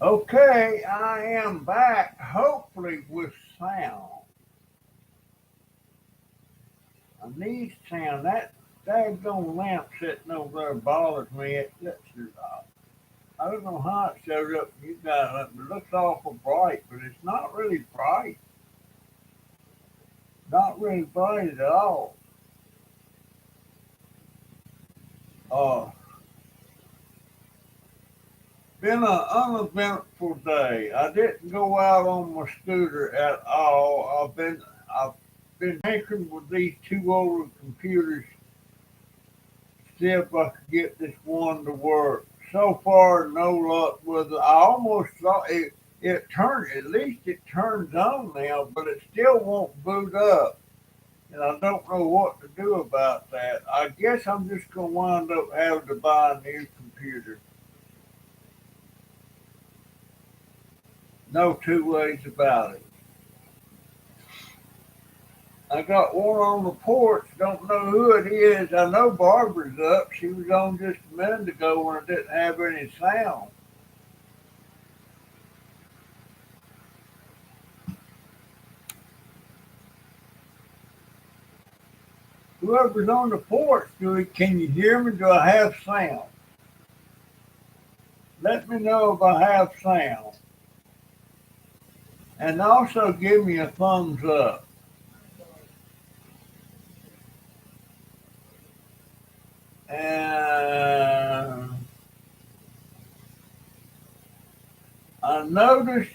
Okay, I am back, hopefully with sound. I need sound. That daggone lamp sitting over there bothers me. I don't know how it shows up. You guys, it looks awful bright, but it's not really bright. Not really bright at all. Uh, Been an uneventful day. I didn't go out on my scooter at all. I've been tinkering with these two older computers see if I could get this one to work. So far, no luck with it. I almost thought it turned, at least it turns on now, but it still won't boot up. And I don't know what to do about that. I guess I'm just going to wind up having to buy a new computer. No two ways about it. I got one on the porch. Don't know who it is. I know Barbara's up. She was on just a minute ago when I didn't have any sound. Whoever's on the porch, can you hear me? Do I have sound? Let me know if I have sound. And also give me a thumbs up. And I noticed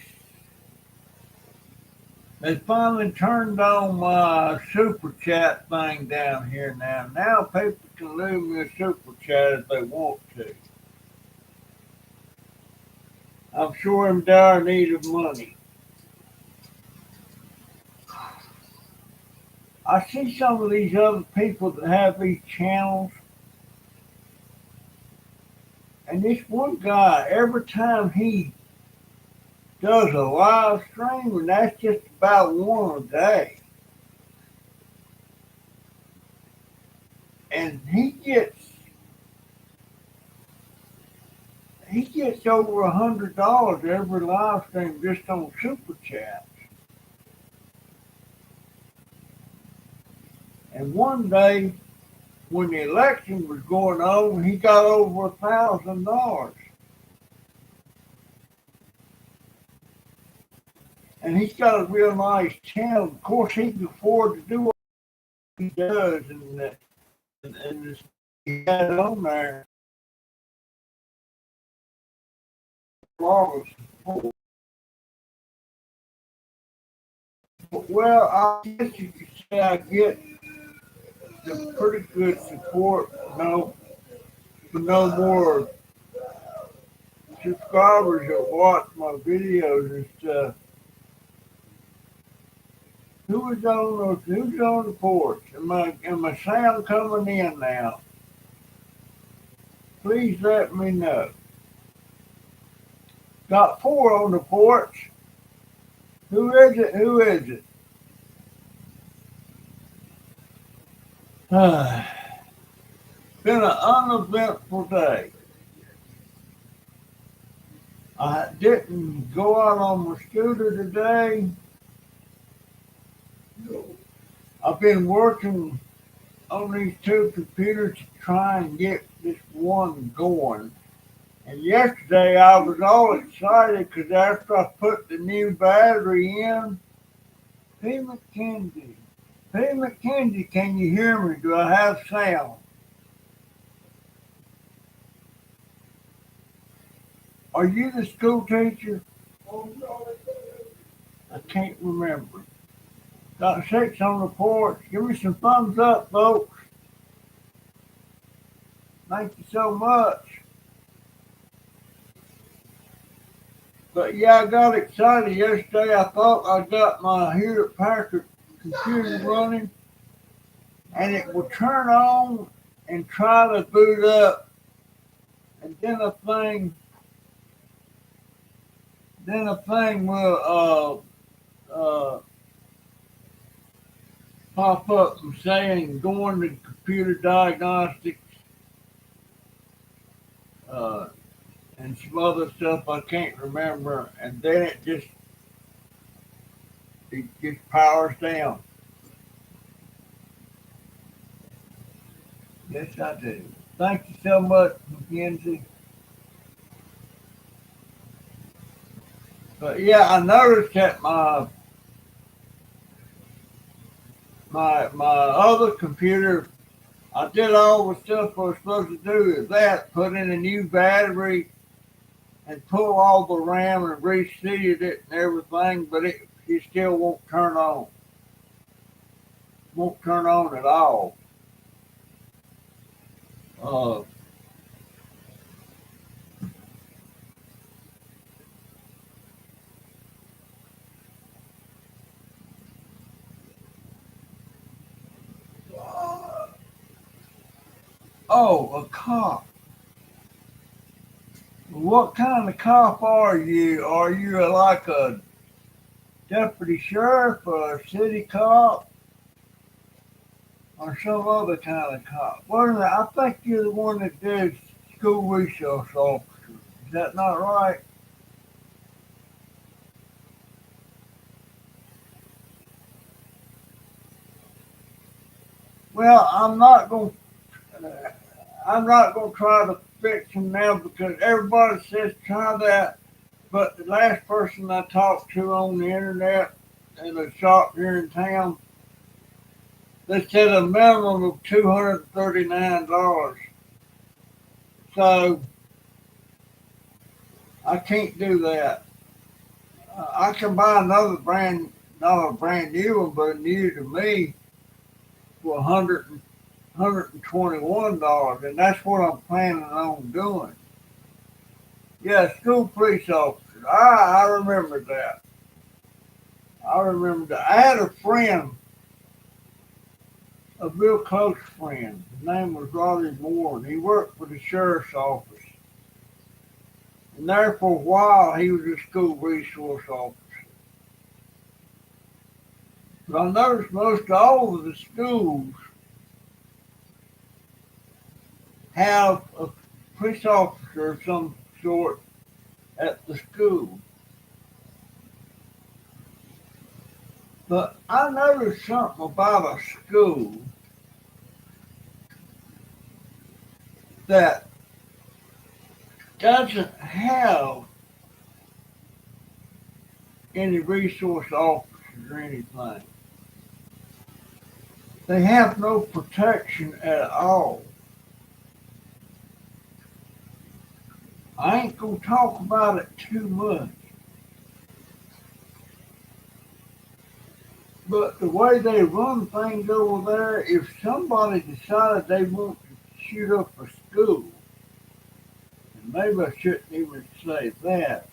they finally turned on my super chat thing down here now. Now people can leave me a super chat if they want to. I'm sure I'm dire need of money. I see some of these other people that have these channels, and this one guy, every time he does a live stream, and that's just about one a day, and he gets over $100 every live stream just on super chat. And one day, when the election was going on, he got over $1,000. And he's got a real nice channel. Of course, he can afford to do what he does, and he had it on there. Well, I guess you could say I get the pretty good support. No, no more subscribers that watch my videos and stuff. Who's on the porch? Am I sound coming in now? Please let me know. Got four on the porch. Who is it? Who is it? Been an uneventful day. I didn't go out on my scooter today. I've been working on these two computers to try and get this one going. And yesterday I was all excited because after I put the new battery in, P. McKenzie, P. McKenzie, can you hear me? Do I have sound? Are you the school teacher? I can't remember. Got six on the porch. Give me some thumbs up, folks. Thank you so much. But yeah, I got excited yesterday. I thought I got my Hewlett Packard computer running, and it will turn on and try to boot up, and then a thing will pop up and saying going to computer diagnostics, uh, and some other stuff I can't remember, and then it just powers down. Yes, I do. Thank you so much, Mackenzie. But yeah, I noticed that my other computer, I did all the stuff I was supposed to do with that, put in a new battery and pull all the RAM and reseated it and everything, but it still won't turn on. Won't turn on at all. Uh, oh, a cop. What kind of cop are you? Are you like a deputy sheriff or a city cop or some other kind of cop? Well, I think you're the one that did school resource officer. Is that not right? Well, I'm not going to try to fix him now because everybody says try that. But the last person I talked to on the internet in a shop here in town, they said a minimum of $239. So I can't do that. I can buy another brand, not a brand new one, but new to me for $121, and that's what I'm planning on doing. Yeah, school police officer. I remember that. I remember that. I had a friend, a real close friend. His name was Roddy Moore, and he worked for the sheriff's office. And there for a while, he was a school resource officer. But I noticed most all of the schools have a police officer of some sort at the school. But I noticed something about a school that doesn't have any resource officers or anything. They have no protection at all. I ain't gonna talk about it too much, but the way they run things over there, if somebody decided they want to shoot up a school, and maybe I shouldn't even say that,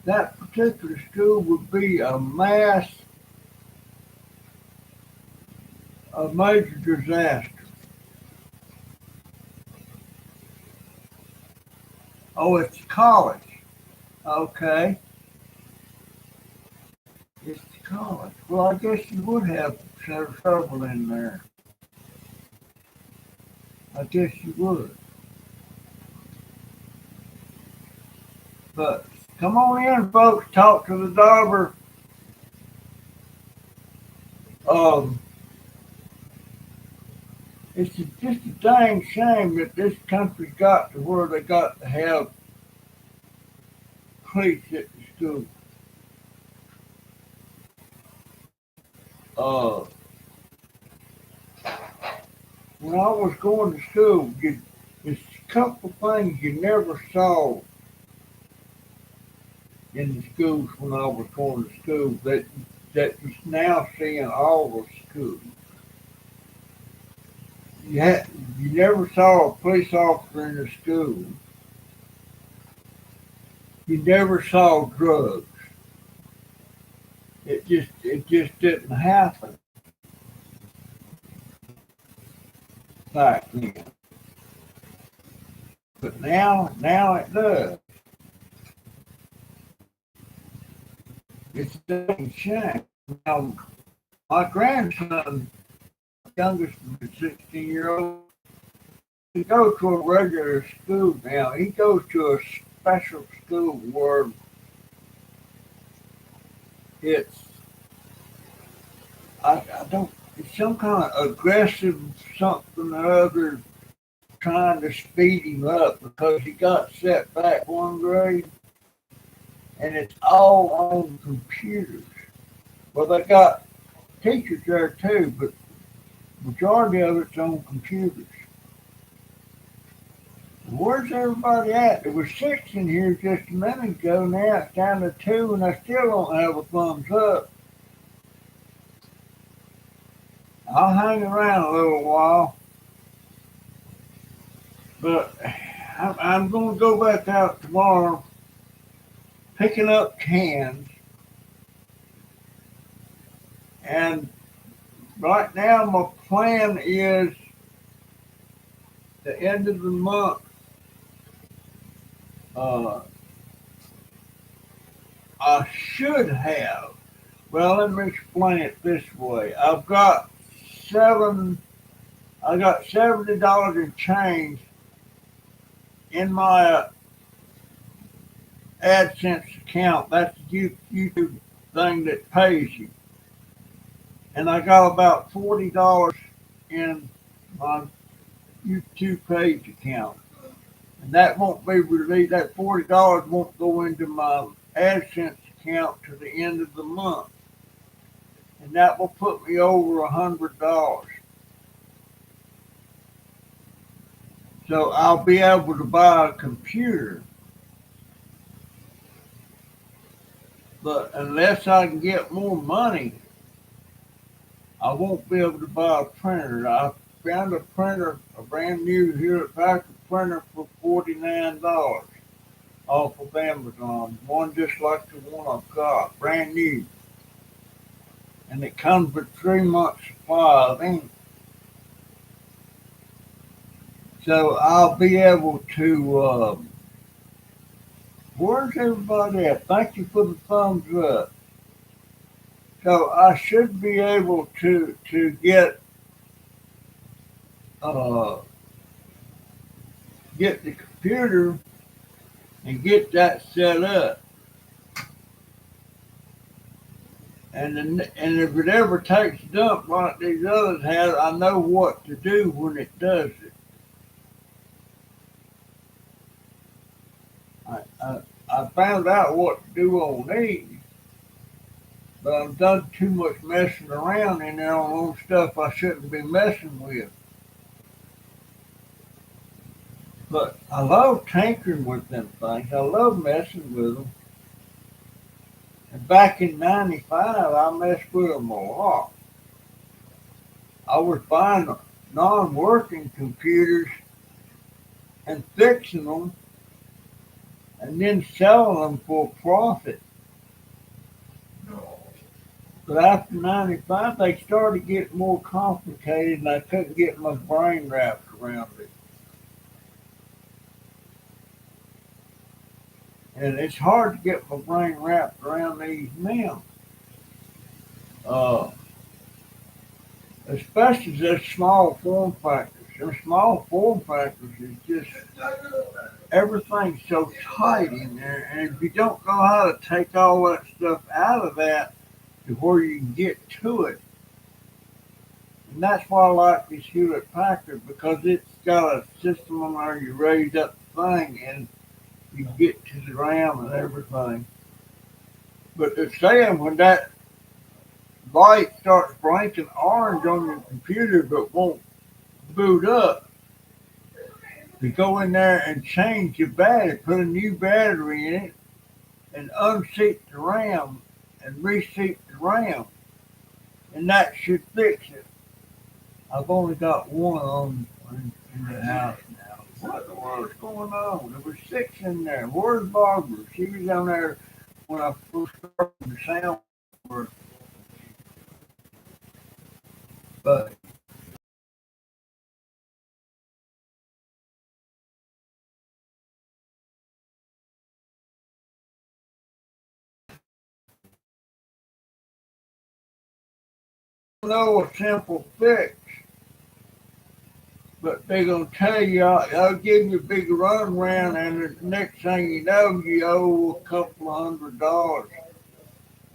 that particular school would be a major disaster. Oh, it's college. Okay, it's college. Well, I guess you would have some trouble in there. I guess you would. But come on in, folks. Talk to the Dobber. Um, just a dang shame that this country got to where they got to have police at the school. Uh, when I was going to school, there's a couple things you never saw in the schools when I was going to school that you now see in all the schools. You had, you never saw a police officer in the school. You never saw drugs. It just didn't happen back then. But now it does. It's a shame. Now my grandson, youngest 16-year-old, go to a regular school now. He goes to a special school where it's I don't it's some kind of aggressive something or other trying to speed him up because he got set back one grade and it's all on computers. Well, they got teachers there too, but majority of it's on computers. Where's everybody at? There was six in here just a minute ago. Now it's down to two, and I still don't have a thumbs up. I'll hang around a little while, but I'm going to go back out tomorrow, picking up cans, and right now my plan is the end of the month. Uh, I should have. Well, let me explain it this way. Seven. I got $70 in change in my AdSense account. That's the YouTube thing that pays you. And I got about $40 in my YouTube page account. And that won't be released. That $40 won't go into my AdSense account to the end of the month. And that will put me over $100. So I'll be able to buy a computer. But unless I can get more money, I won't be able to buy a printer. I found a printer, a brand new Hewlett Packard printer for $49 off of Amazon. One just like the one I've got, brand new. And it comes with 3 months supply of ink. So I'll be able to, where's everybody at? Thank you for the thumbs up. So I should be able to uh, get the computer and get that set up. And if it ever takes a dump like these others have, I know what to do when it does it. I found out what to do on these, but I've done too much messing around in there on stuff I shouldn't be messing with. But I love tinkering with them things. I love messing with them. And back in '95, I messed with them a lot. I was buying non-working computers and fixing them and then selling them for a profit. But after '95, they started getting more complicated and I couldn't get my brain wrapped around it. And it's hard to get my brain wrapped around these now. Uh, Especially the small form factors. The small form factors is just everything's so tight in there, and if you don't know how to take all that stuff out of that to where you can get to it, and that's why I like this Hewlett Packard because it's got a system on there you raise up the thing and you get to the RAM and everything. But they're saying when that light starts blinking orange on your computer but won't boot up, to go in there and change your battery, put a new battery in it, and unseat the RAM and reseat the RAM, and that should fix it. I've only got one on in the house now. What in the world's going on? There was six in there. Where's Barbara? She was down there when I first started the sound work. But I know a simple fix. But they're gonna tell you, I'll give you a big run around, and the next thing you know, you owe a couple of $100.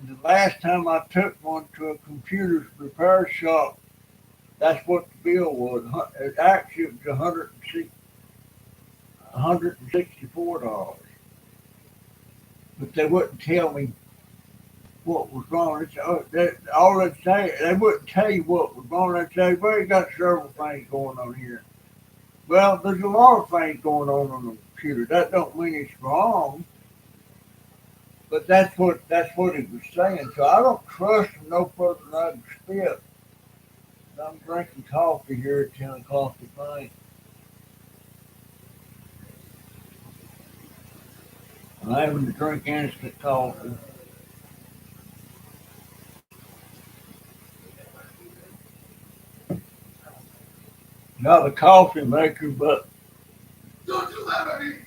And the last time I took one to a computer repair shop, that's what the bill was. It actually was $164, but they wouldn't tell me what was wrong. All they'd say, they wouldn't tell you what was wrong. They'd say, well, you got several things going on here. Well, there's a lot of things going on the computer. That don't mean it's wrong, but that's what he was saying. So I don't trust him no further than I can spit. I'm drinking coffee here at 10 o'clock at night. I'm having to drink instant coffee. Not a coffee maker, but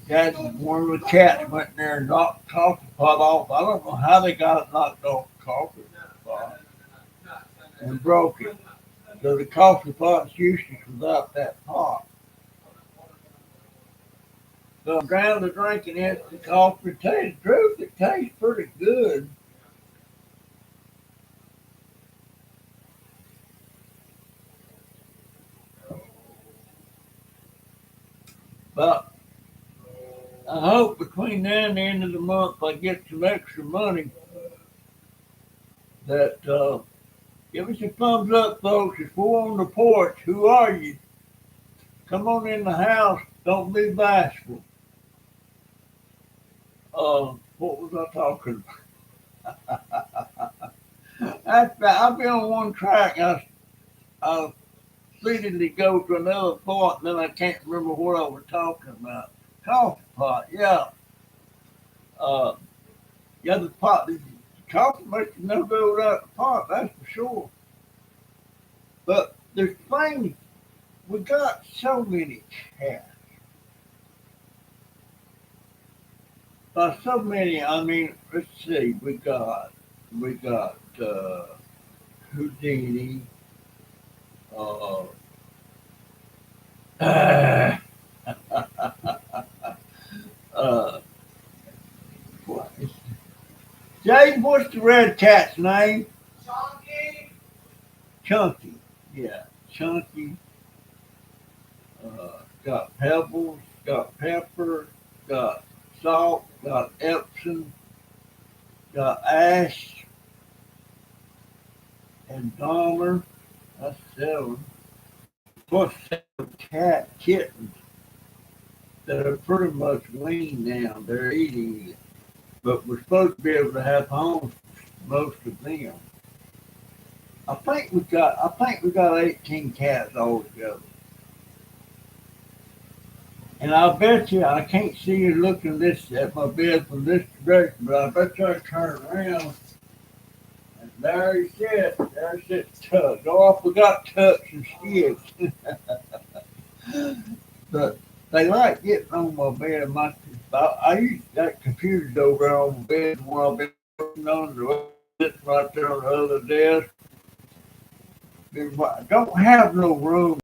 that one of the cats went in there and knocked the coffee pot off. I don't know how they got it knocked off the coffee pot and broke it. So the coffee pot's useless without that pot. So I'm down to drinking instant coffee. To tell you the truth, it tastes pretty good. But I hope between now and the end of the month I get some extra money that give us a thumbs up, folks. If we're on the porch, who are you? Come on in the house. Don't be bashful. What was I talking about? I've been on one track. I speedily go to another point, and then I can't remember what I was talking about. Coffee pot, yeah. Uh, yeah, the pot, the coffee makes you no go without the pot, that's for sure. But there's things, we got so many cats. By so many, I mean, let's see, we got Houdini, uh, uh, uh, what is James, what's the red cat's name? Chunky. Yeah, Chunky. Got Pebbles, got Pepper, got Salt, got Epsom, got Ash, and Dahmer. That's seven. Plus seven kittens that are pretty much weaned now. They're eating it. But we're supposed to be able to have homes for most of them. I think we got 18 cats altogether. And I bet you I can't see you looking this at my bed from this direction, but I bet you I turn around and there he sits. There he sits Tuck. Oh, I forgot Tucks and Skids. But they like getting on my bed. I use that computer's over there on my bed where I've been working on the sitting right there on the other desk. I don't have no room.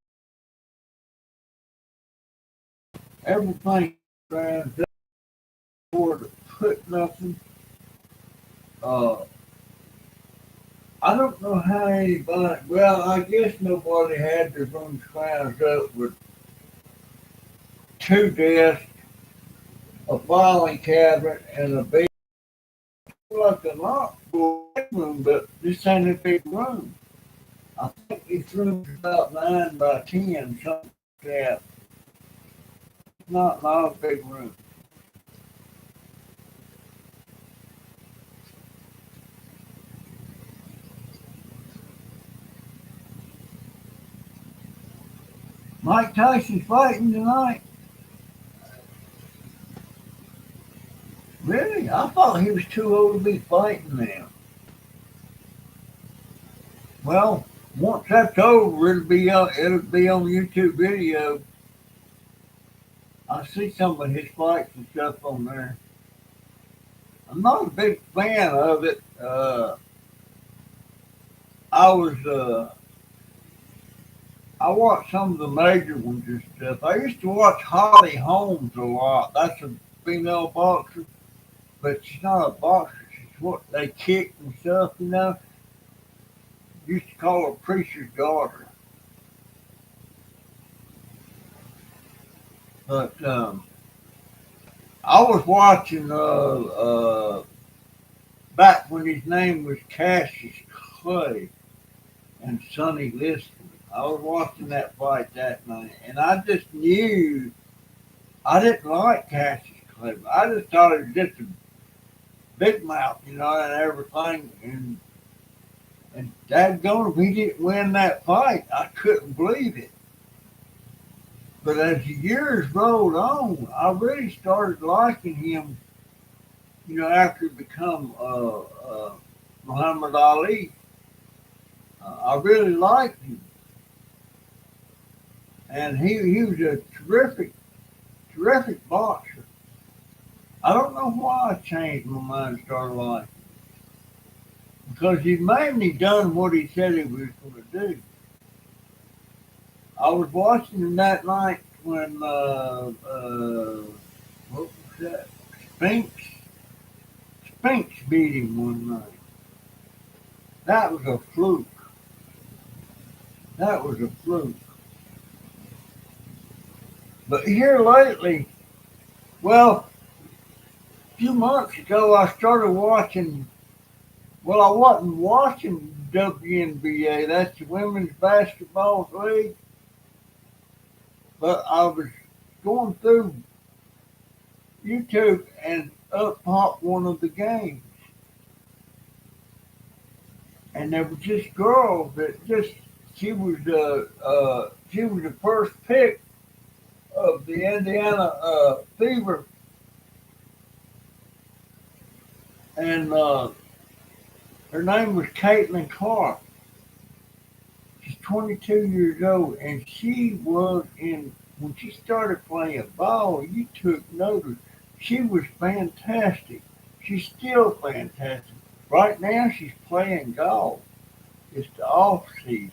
Everything around for to put nothing. Uh, I don't know how anybody. Well, I guess nobody had their room scrounged up with two desks, a filing cabinet, and a bed. Like a lot for a bedroom, but this ain't a big room. I think this room's about 9 by 10, something like that. Not a big room. Mike Tyson's fighting tonight. Really? I thought he was too old to be fighting now. Well, once that's over, it'll be on YouTube video. I see some of his fights and stuff on there. I'm not a big fan of it. I was I watch some of the major ones and stuff. I used to watch Holly Holmes a lot. That's a female boxer, but she's not a boxer. She's what they kick and stuff, you know. Used to call her preacher's daughter. But I was watching back when his name was Cassius Clay and Sonny Liston. I was watching that fight that night, and I just knew I didn't like Cassius Clay. I just thought he was just a big mouth, you know, and everything. And dadgone, if he didn't win that fight, I couldn't believe it. But as the years rolled on, I really started liking him. You know, after he become Muhammad Ali, I really liked him, and he was a terrific boxer. I don't know why I changed my mind and started liking him because he mainly done what he said he was going to do. I was watching him that night when what was that? Spinks Spinks beat him one night. That was a fluke. That was a fluke. But here lately, well, a few months ago, I started watching. Well, I wasn't watching WNBA. That's the Women's Basketball League. But I was going through YouTube and up popped one of the games. And there was this girl that just she was the first pick of the Indiana Fever, and her name was Caitlin Clark. She's 22 years old, and she was in when she started playing ball. You took notice. She was fantastic. She's still fantastic. Right now, she's playing golf. It's the off season,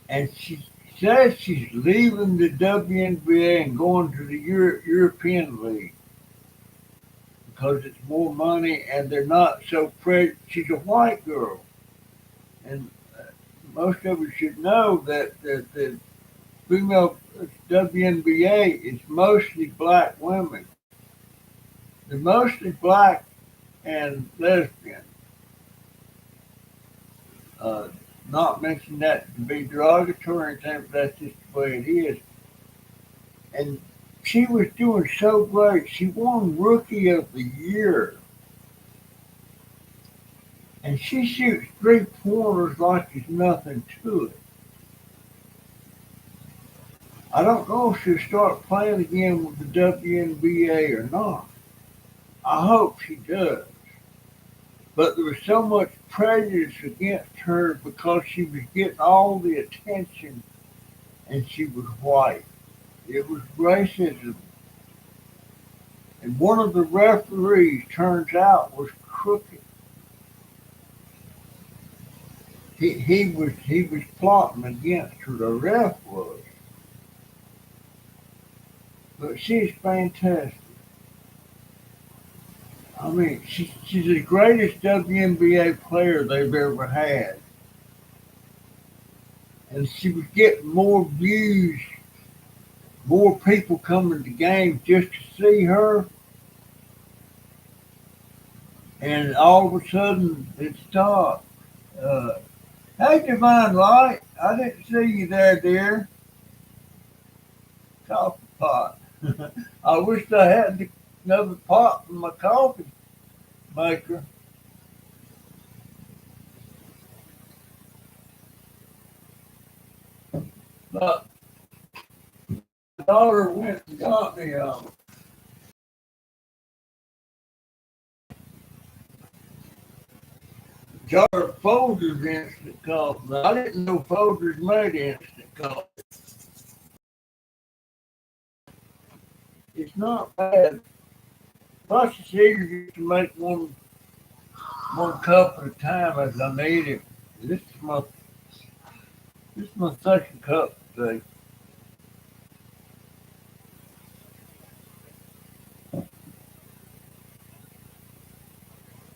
and she says she's leaving the WNBA and going to the European League because it's more money and they're not so she's a white girl, and most of us should know that the female WNBA is mostly black women. They're mostly black and lesbian. Uh, Not mentioning that to be derogatory or anything, but that's just the way it is. And she was doing so great. She won Rookie of the Year. And she shoots 3 pointers like there's nothing to it. I don't know if she'll start playing again with the WNBA or not. I hope she does. But there was so much prejudice against her because she was getting all the attention and she was white. It was racism. And one of the referees, turns out, was crooked. He was plotting against her. The ref was. But she's fantastic. I mean, she's the greatest WNBA player they've ever had. And she was getting more views, more people coming to games just to see her. And all of a sudden, it stopped. Uh, hey, Divine Light, I didn't see you there, dear. Coffee pot. I wish I had another pot in my coffee maker. But my daughter went and got me jar of Folgers instant coffee. I didn't know Folgers made instant coffee. It's not bad. Plus, it's easier to make one cup at a time as I need it. This is This is my second cup today.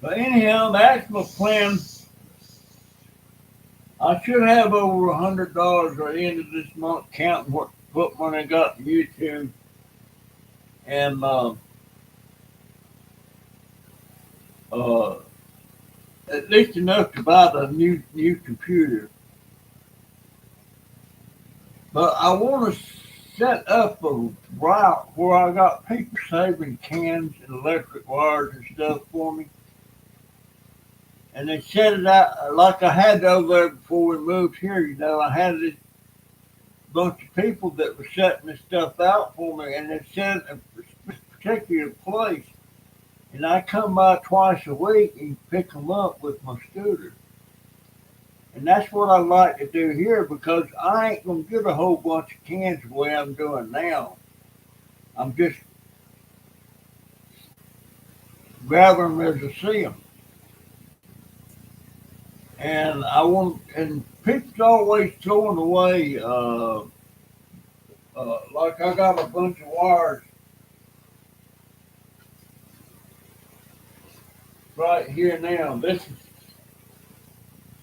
But anyhow, that's my plan. I should have over $100 at the end of this month, counting what money I got in YouTube, and uh, at least enough to buy the new computer. But I want to set up a route where I got people saving cans and electric wires and stuff for me. And they set it out like I had over there before we moved here. I had this bunch of people that were setting this stuff out for me, and they set it in a particular place. And I come by twice a week and pick them up with my scooter. And that's what I like to do here because I ain't going to get a whole bunch of cans the way I'm doing now. I'm just grabbing them as I see them. And and people's always throwing away, like I got a bunch of wires right here now. This is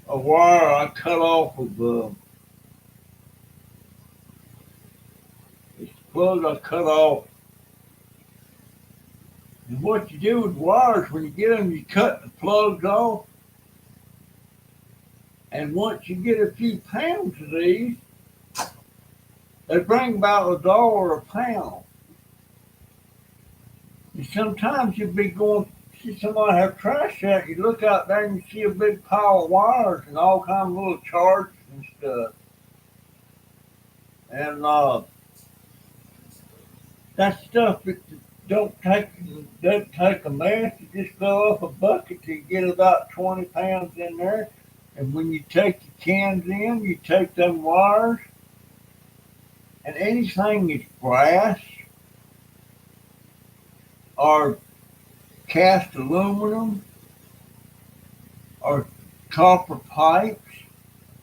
a wire I cut off of, it's the plug I cut off. And what you do with wires, when you get them, you cut the plugs off. And once you get a few pounds of these, they bring about $1 a pound. And sometimes you'll be going, see somebody have trash out, you look out there and you see a big pile of wires and all kinds of little charts and stuff. And that stuff that doesn't take a mess. You just fill up a bucket till you get about 20 pounds in there. And when you take the cans in, you take them wires and anything that's brass or cast aluminum or copper pipes,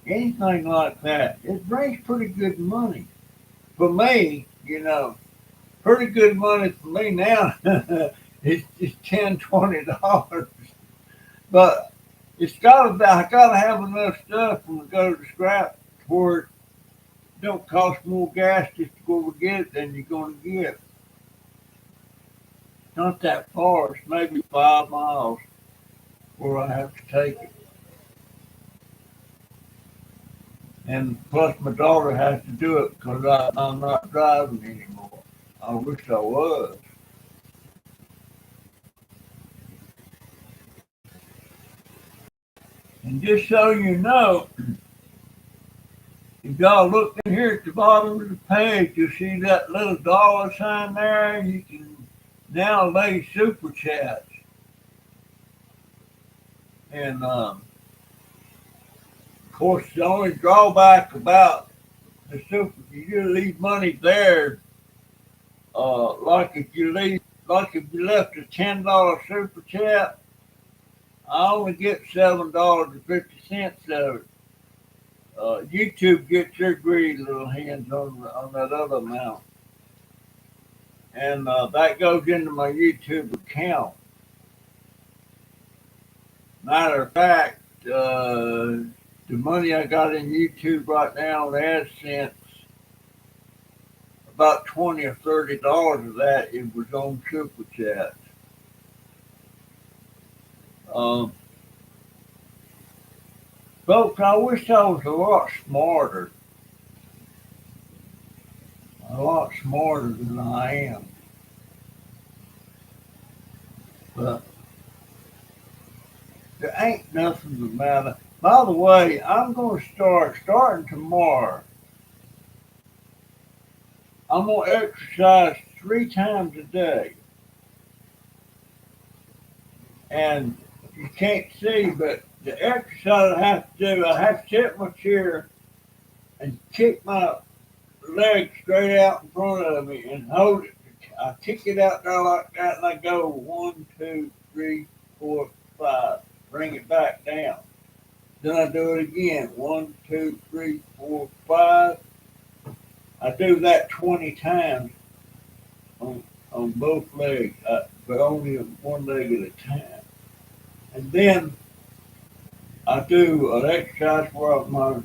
anything like that, it brings pretty good money. For me, pretty good money for me now. It's just $10, $20. But I gotta have enough stuff when we go to the scrap where it don't cost more gas just to go and get it than you're gonna get. Not that far, it's maybe 5 miles where I have to take it. And plus my daughter has to do it because I'm not driving anymore. I wish I was. And just so you know, if y'all look in here at the bottom of the page, you'll see that little dollar sign there. You can now lay super chats. And of course, the only drawback about the super, you leave money there. Like if you left a $10 super chat, I only get $7.50 of it. YouTube gets their greedy little hands on that other amount, and that goes into my YouTube account. Matter of fact, the money I got in YouTube right now, the AdSense, about $20 or $30 of that it was on super chats. Um, Folks, I wish I was a lot smarter than I am. But there ain't nothing the matter. By the way, I'm going to starting tomorrow. I'm going to exercise 3 times a day. And you can't see, but the exercise I have to do, I have to sit in my chair and kick my leg straight out in front of me and hold it. I kick it out there like that and I go 1, 2, 3, 4, 5. Bring it back down. Then I do it again. 1, 2, 3, 4, 5. I do that 20 times on both legs, but only one leg at a time. And then I do an exercise where my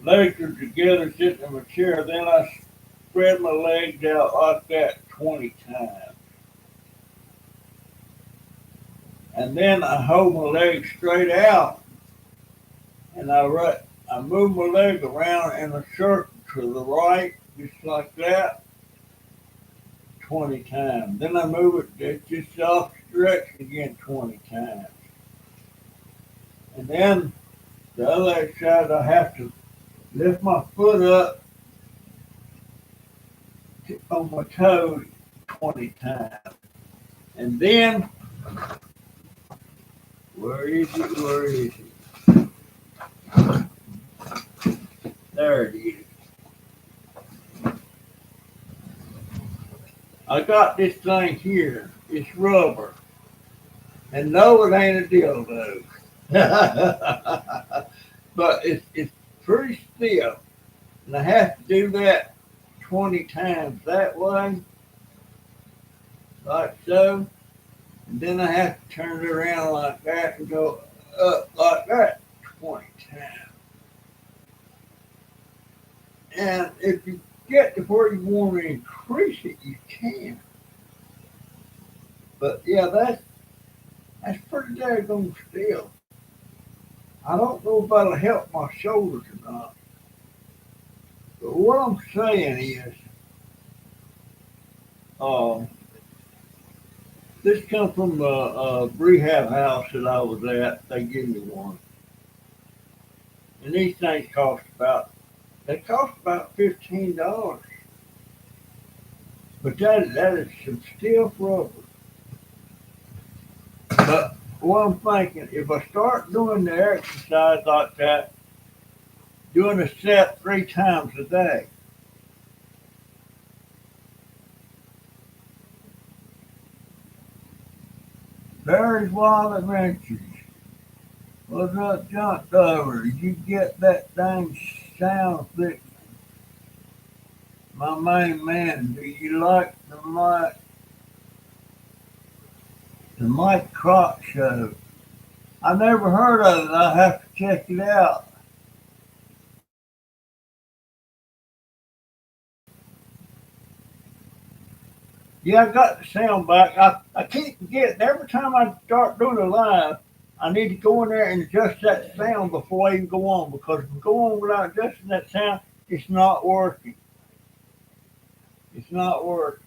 legs are together sitting in my chair. Then I spread my legs out like that 20 times. And then I hold my legs straight out and I move my leg around in a circle to the right, just like that, 20 times. Then I move it just off stretch again 20 times. And then the other exercise, I have to lift my foot up on my toes 20 times. And then, where is it? Where is it? There it is. I got this thing here. It's rubber. And no, it ain't a dildo. But it's pretty stiff. And I have to do that 20 times that way, like so. And then I have to turn it around like that and go up like that 20 times. And if you get to where you want to increase it, you can. But yeah, that's pretty daggone still. I don't know if that'll help my shoulders or not. But what I'm saying is, um, this comes from a rehab house that I was at. They gave me one. And these things they cost about $15. But that is some stiff rubber. But what I'm thinking, if I start doing the exercise like that, doing a set 3 times a day, there's Wild Adventures. What's up, Junkdobbers? You get that dang sound fixed. My main man, do you like the Mike Croc show? I never heard of it. I'll have to check it out. Yeah, I got the sound back. I keep forgetting every time I start doing a live, I need to go in there and adjust that sound before I even go on because if I go on without adjusting that sound, it's not working. It's not working.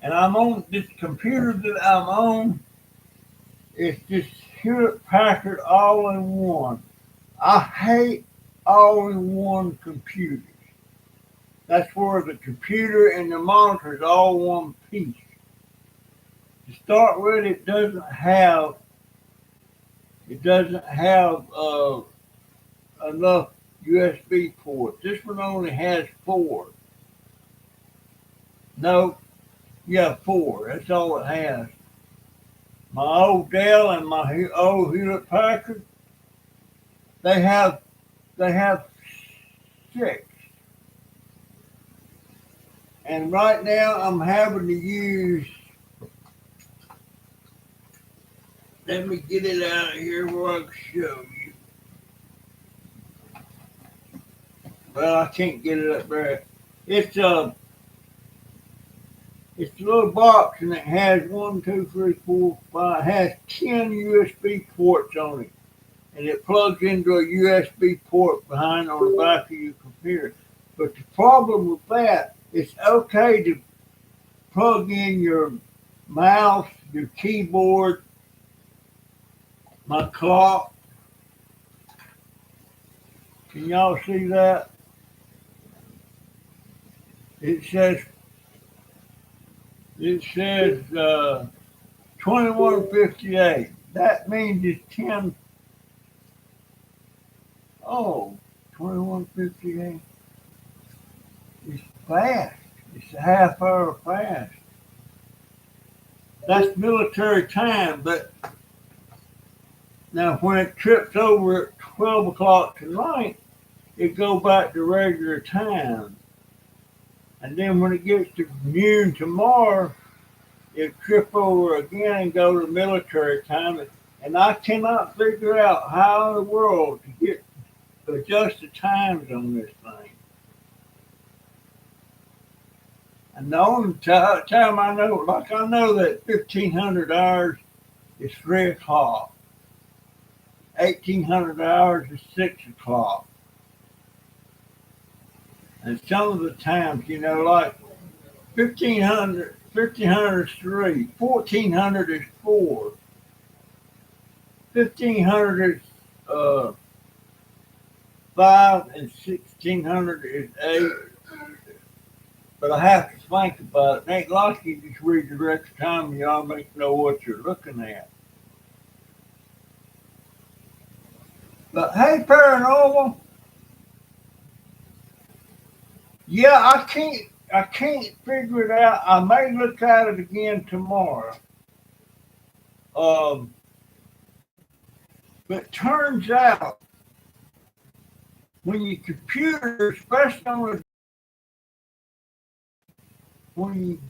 And I'm on this computer that I'm on. It's just Hewlett Packard all in one. I hate all in one computers. That's where the computer and the monitor is all one piece. To start with, it doesn't have enough USB ports. This one only has 4. No, yeah, 4. That's all it has. My old Dell and my old Hewlett Packard, they have 6. And right now I'm having to use. Let me get it out of here where I can show you. Well, I can't get it up there. It's a little box and it has 1, 2, 3, 4, 5. It has 10 USB ports on it, and it plugs into a USB port behind on the back of your computer. But the problem with that, it's okay to plug in your mouse, your keyboard, my clock. Can y'all see that? It says 2158. That means it's 10. Oh, 2158. It's fast. It's a half hour fast. That's military time, but Now, when it trips over at 12 o'clock tonight, it go back to regular time. And then when it gets to noon tomorrow, it trip over again and go to military time. And I cannot figure out how in the world to get to adjust the times on this thing. And the only time I know, like I know that 1500 hours is 3 o'clock, 1800 hours is 6 o'clock. And some of the times, like 1500 is 3, 1400 is 4, 1500 is 5, and 1600 is 8. But I have to think about it. It ain't like you just read the record time, you always know what you're looking at. But hey, paranormal, yeah, I can't figure it out. I may look at it again tomorrow. Um, but it turns out when your computer, especially on when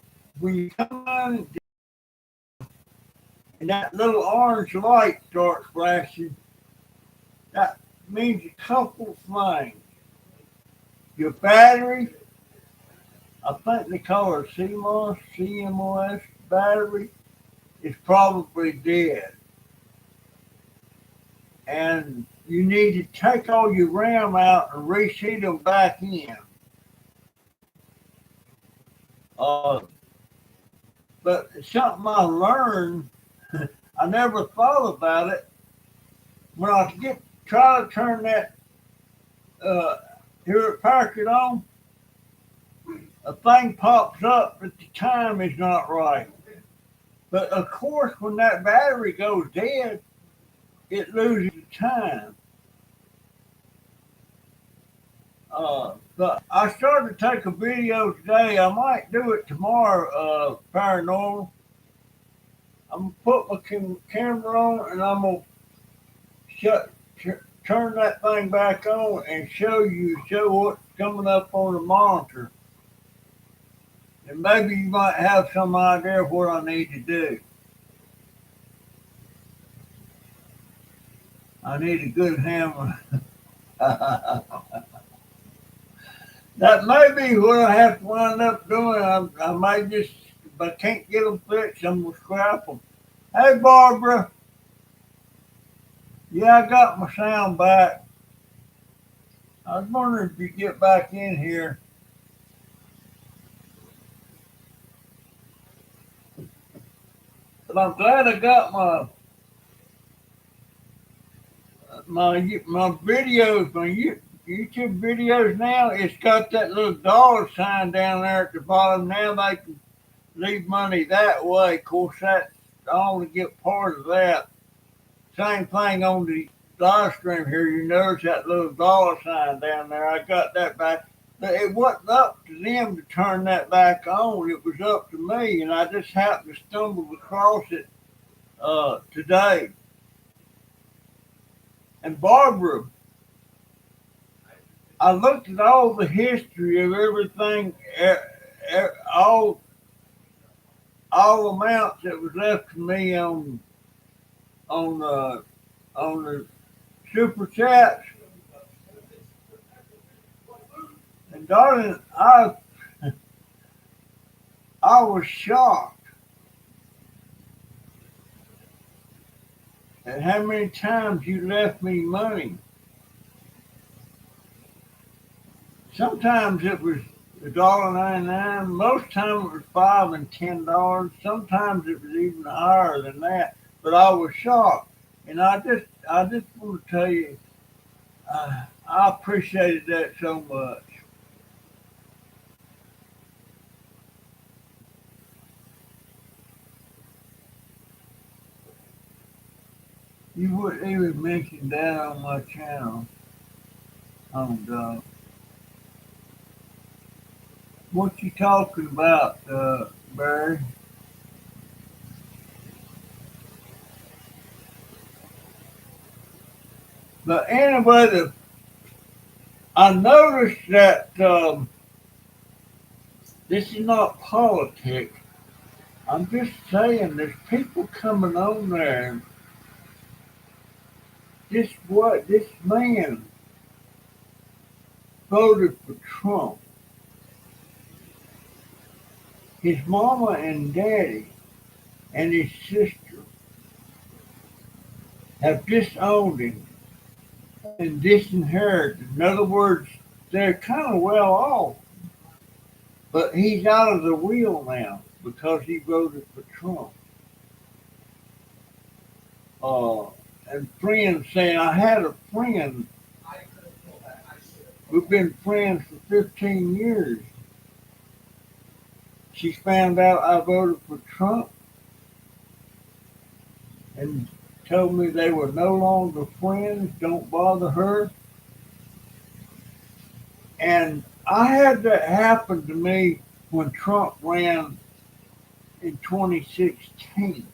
you come on and that little orange light starts flashing, that means a couple of things. Your battery, I think they call it CMOS battery, is probably dead. And you need to take all your RAM out and reseat them back in. Uh, but it's something I learned. I never thought about it. When I try to turn that here at Packard on, a thing pops up that the time is not right. But of course, when that battery goes dead, it loses the time. But I started to take a video today. I might do it tomorrow, paranormal. I'm gonna put my camera on and I'm gonna turn that thing back on and show what's coming up on the monitor. And maybe you might have some idea of what I need to do. I need a good hammer. That may be what I have to wind up doing. I may just, if I can't get them fixed, I'm going to scrap them. Hey, Barbara. Yeah, I got my sound back. I was wondering if you get back in here. But I'm glad I got my videos, my YouTube videos now. It's got that little dollar sign down there at the bottom. Now they can leave money that way. Of course, I only get part of that. Same thing on the live stream here. You notice that little dollar sign down there. I got that back. But it wasn't up to them to turn that back on. It was up to me, and I just happened to stumble across it today. And Barbara, I looked at all the history of everything, all amounts that was left to me on the super chats. And darling, I was shocked at how many times you left me money. Sometimes it was $1.99. Most time it was $5 and $10. Sometimes it was even higher than that. But I was shocked, and I just want to tell you, I appreciated that so much. You wouldn't even mention that on my channel. Oh God. What you talking about, Barry? But anyway, I noticed that this is not politics. I'm just saying there's people coming on there. And this man voted for Trump. His mama and daddy and his sister have disowned him and disinherited. In other words, they're kind of well off, but he's out of the wheel now because he voted for Trump. Uh, and friends saying, I had a friend, we've been friends for 15 years. She found out I voted for Trump and told me they were no longer friends, don't bother her. And I had that happen to me when Trump ran in 2016.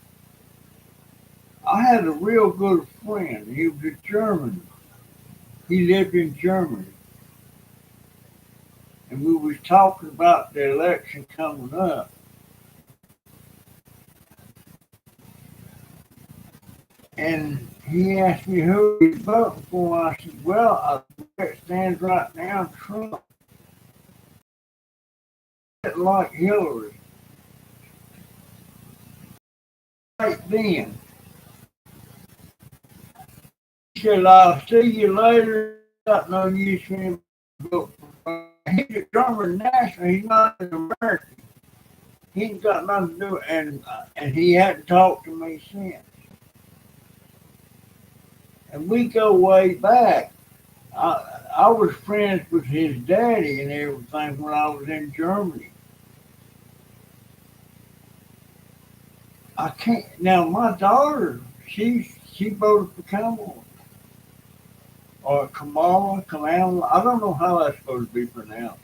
I had a real good friend. He was a German. He lived in Germany. And we was talking about the election coming up. And he asked me who he voting for. I said, well, it stands right now Trump. Like Hillary. Right then. He said, I'll see you later. Got no use for him to vote for. He's a German national. He's not an American. He ain't got nothing to do, and he hadn't talked to me since. And we go way back. I was friends with his daddy and everything when I was in Germany. I can't now. My daughter, she voted for Kamala or Kamala. I don't know how that's supposed to be pronounced.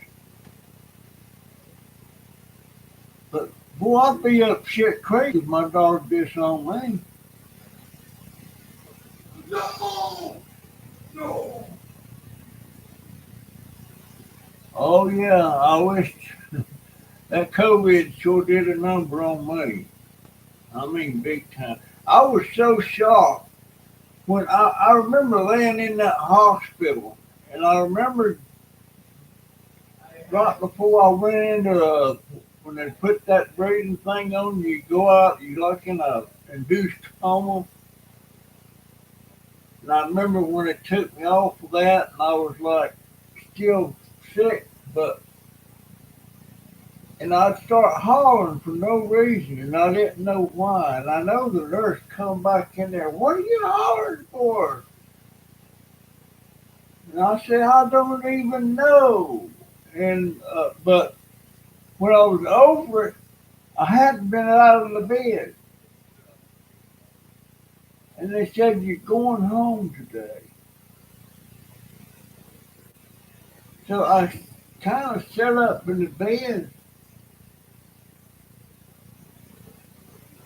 But boy, I'd be up shit crazy if my daughter disowned me. No, no. Oh yeah, I wish that COVID sure did a number on me. I mean, big time. I was so shocked when I remember laying in that hospital, and I remember right before I went into when they put that breathing thing on you, go out, you like in a induced coma. And I remember when it took me off of that, and I was like still sick, and I'd start hollering for no reason, and I didn't know why. And I know the nurse come back in there, what are you hollering for? And I said, I don't even know. And but when I was over it, I hadn't been out of the bed. And they said, you're going home today. So I kind of sat up in the bed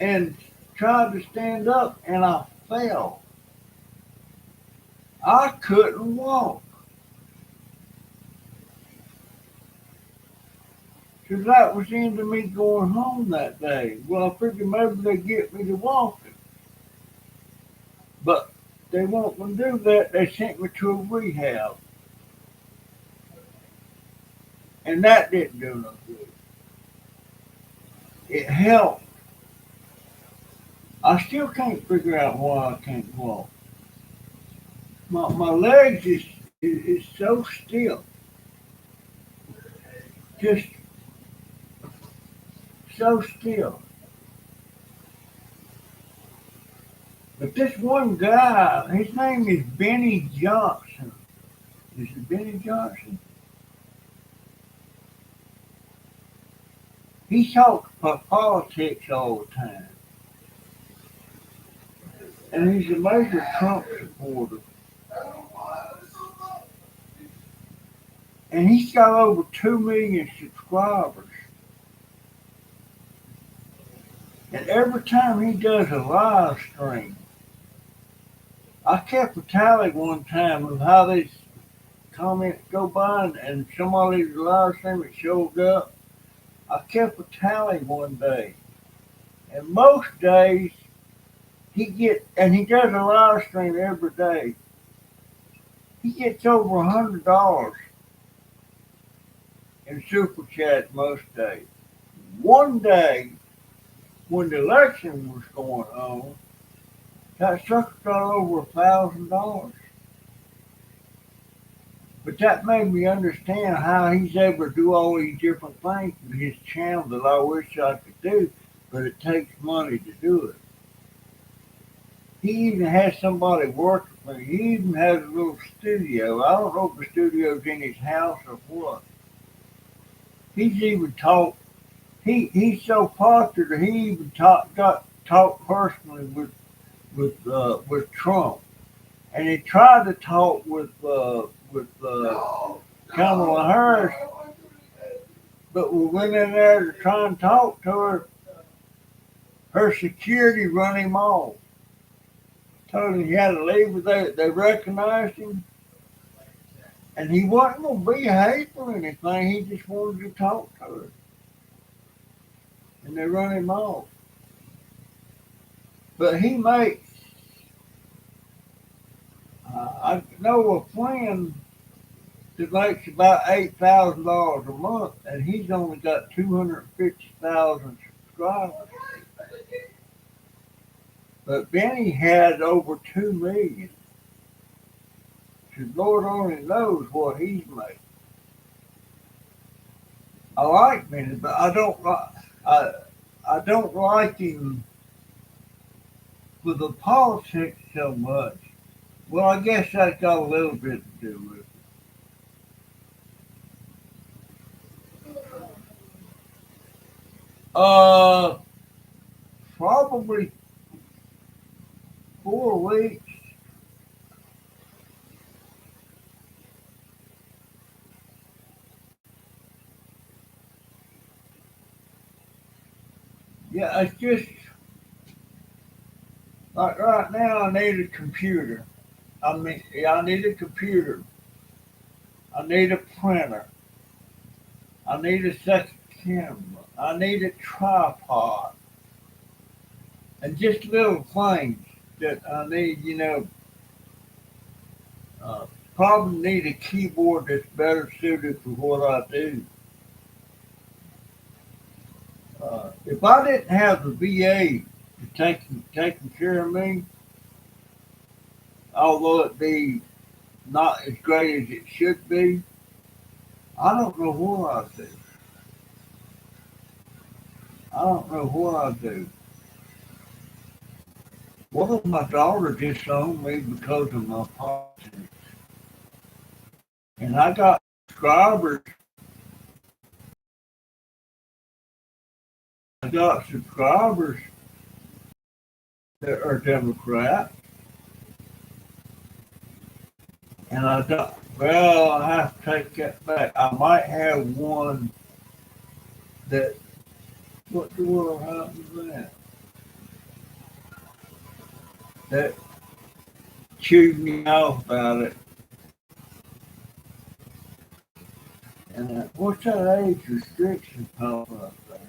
and tried to stand up, and I fell. I couldn't walk. So that was the end of me going home that day. Well, I figured maybe they'd get me to walking. But they won't do that. They sent me to a rehab. And that didn't do no good. It helped. I still can't figure out why I can't walk. My legs is so stiff. Just so stiff. But this one guy, his name is Benny Johnson. Is it Benny Johnson? He talks about politics all the time. And he's a major Trump supporter. And he's got over 2 million subscribers. And every time he does a live stream, I kept a tally one time of how these comments go by, and somebody's live stream it showed up. I kept a tally one day, and most days he does a live stream every day. He gets over $100 in super chats most days. One day when the election was going on, that sucker got over $1,000. But that made me understand how he's able to do all these different things in his channel that I wish I could do, but it takes money to do it. He even has somebody working for him. He even has a little studio. I don't know if the studio's in his house or what. He's even talked. He's so popular. He even got talked personally with Trump, and he tried to talk with Kamala Harris, but we went in there to try and talk to her. Her security run him off. Told him he had to leave, but they recognized him, and he wasn't going to be hateful or anything. He just wanted to talk to her, and they run him off. But he makes. I know a friend that makes about $8,000 a month, and he's only got 250,000 subscribers. But Benny had over 2 million. So Lord only knows what he's made. I like Benny, but I don't like him with the politics so much. Well, I guess that's got a little bit to do with it. Uh, Probably 4 weeks. Yeah, it's just like right now. I need a computer. I mean, yeah, I need a computer. I need a printer. I need a second camera. I need a tripod, and just little things that I need. Uh, Probably need a keyboard that's better suited for what I do. If I didn't have the VA to taking care of me, although it be not as great as it should be, I don't know what I do. I don't know what I do. What if my daughter disowned me because of my politics? And subscribers. I got subscribers that are Democrats, and I got. Well, I have to take that back. I might have one that. What the world happened to that? That chewed me off about it. And what's that age restriction pop up there?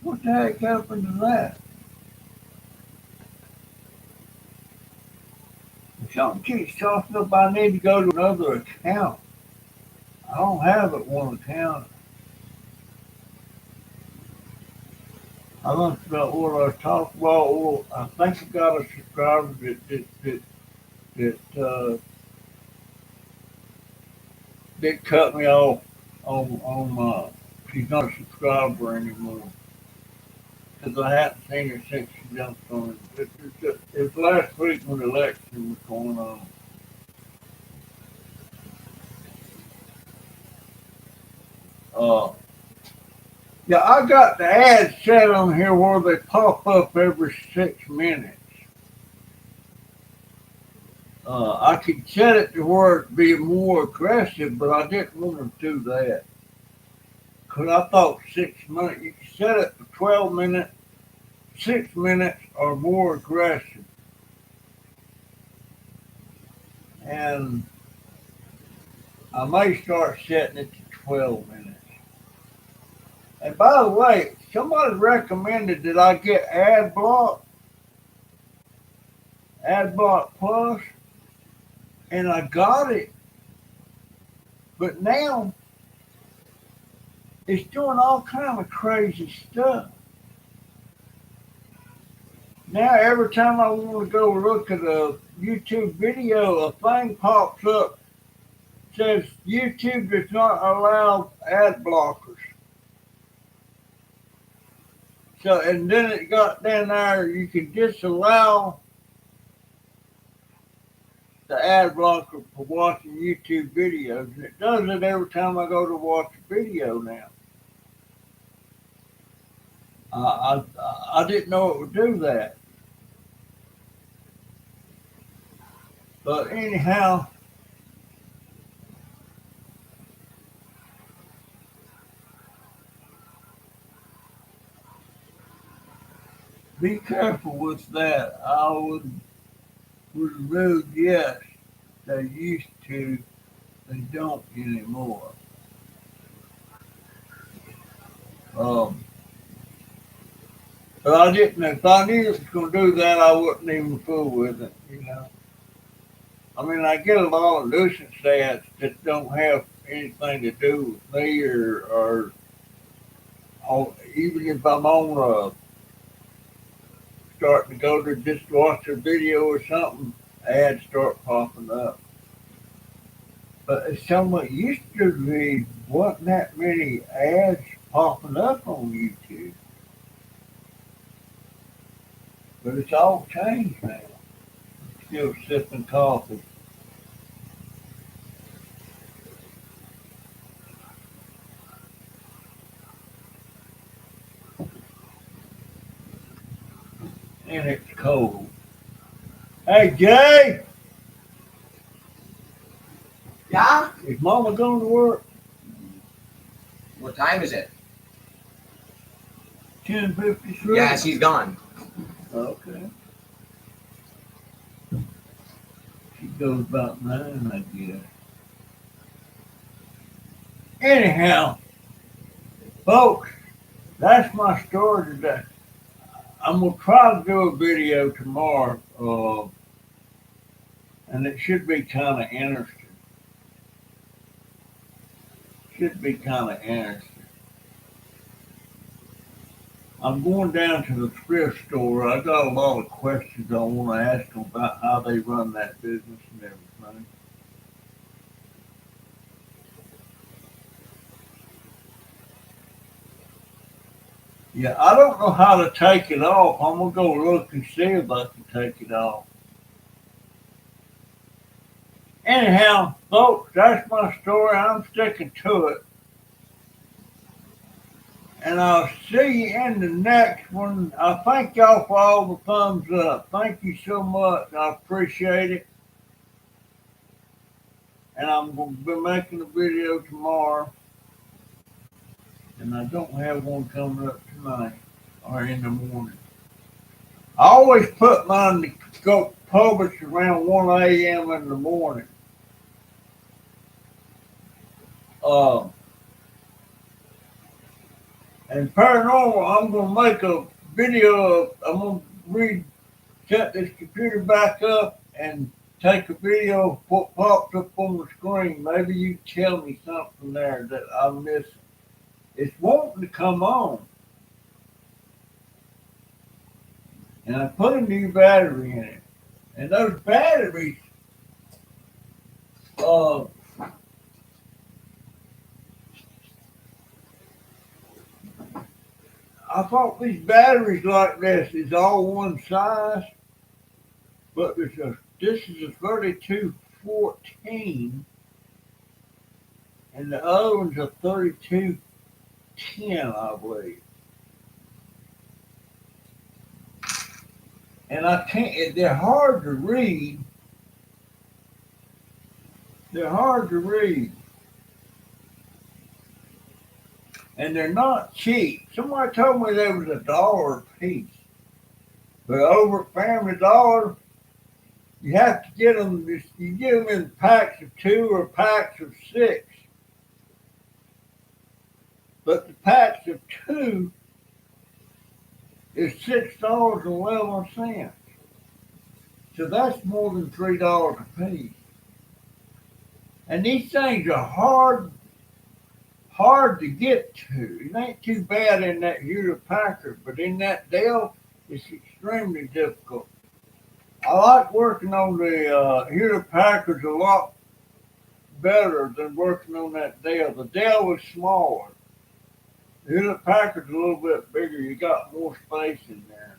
What the heck happened to that? Something keeps talking up. I need to go to another account. I don't have it one account. I looked about what I was talking about. Well, I think I got a subscriber that cut me off on my. She's not a subscriber anymore because I hadn't seen her since she jumped on it. It was last week when the election was going on. Uh, yeah, I got the ads set on here where they pop up every 6 minutes. I could set it to where it'd be more aggressive, but I didn't want to do that. Because I thought 6 minutes, you could set it for 12 minutes, 6 minutes or more aggressive. And I may start setting it to 12 minutes. And by the way, somebody recommended that I get Ad Block Plus, and I got it. But now it's doing all kind of crazy stuff. Now every time I want to go look at a YouTube video, a thing pops up says YouTube does not allow ad blockers. So and then it got down there you can disallow the ad blocker for watching YouTube videos. And it does it every time I go to watch a video now. I didn't know it would do that. But anyhow, be careful with that. I would remove yes. They used to, they don't anymore. Um, but I didn't. If I knew it was going to do that, I wouldn't even fool with it. You know. I mean, I get a lot of nuisance ads that don't have anything to do with me or even if I'm on starting to go to just watch a video or something, ads start popping up. But it's so much used to be wasn't that many ads popping up on YouTube. But it's all changed now. Still sipping coffee. And it's cold. Hey Jay! Yeah? Is Mama going to work? What time is it? 10:53? Yeah, she's gone. Okay. She goes about 9, I guess. Anyhow, folks, that's my story today. I'm going to try to do a video tomorrow, and it should be kind of interesting. I'm going down to the thrift store. I got a lot of questions I want to ask them about how they run that business and everything. Yeah, I don't know how to take it off. I'm going to go look and see if I can take it off. Anyhow, folks, that's my story. I'm sticking to it. And I'll see you in the next one. I thank y'all for all the thumbs up. Thank you so much. I appreciate it. And I'm going to be making a video tomorrow. And I don't have one coming up tonight or in the morning. I always put mine to go publish around 1 a.m. in the morning. And paranormal, I'm going to make a video. I'm going to set this computer back up and take a video of what popped up on the screen. Maybe you tell me something there that I'm missing. It's wanting to come on. And I put a new battery in it. And those batteries, I thought these batteries like this is all one size, but this is a 3214, and the other one's a 3210, I believe. And I can't. They're hard to read, They're hard to read. And they're not cheap. Somebody told me they was $1 a piece. But over at Family Dollar, you have to get them. You get them in packs of 2 or packs of 6. But the packs of 2 is $6.11. So that's more than $3 a piece. And these things are hard to get to. It ain't too bad in that Hewlett Packard, but in that Dell, it's extremely difficult. I like working on the Hewlett Packards a lot better than working on that Dell. The Dell was smaller. The Hewlett Packard's a little bit bigger. You got more space in there.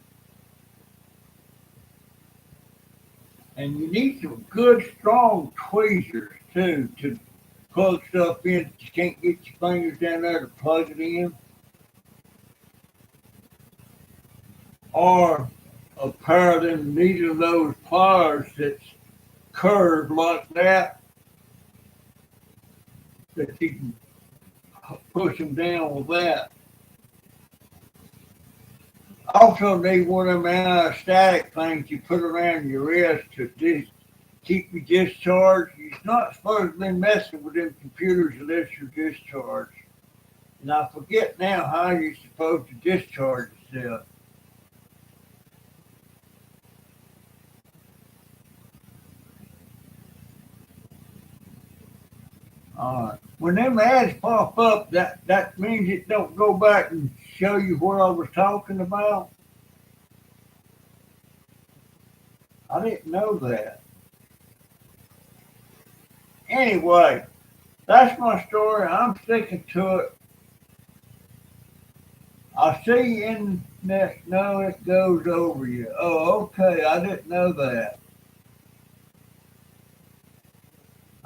And you need some good, strong tweezers, too, to plug stuff in. You can't get your fingers down there to plug it in. Or a pair of them needle nose pliers that's curved like that you can push them down with that. Also need one of them anti-static things you put around your wrist to keep you discharged. You're not supposed to be messing with them computers unless you're discharged. And I forget now how you're supposed to discharge yourself. When them ads pop up, that means it don't go back and show you what I was talking about. I didn't know that. Anyway, that's my story. I'm sticking to it. I see you in next. No, it goes over you. Oh, okay. I didn't know that.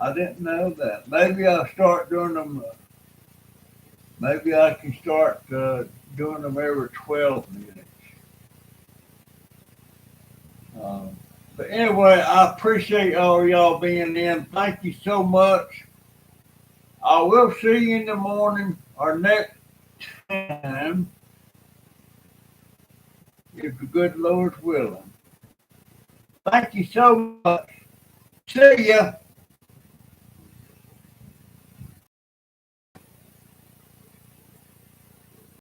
I didn't know that. Maybe I'll start doing them. Maybe I can start doing them every 12 minutes. But anyway, I appreciate all y'all being in. Thank you so much. I will see you in the morning or next time, if the good Lord's willing. Thank you so much. See ya.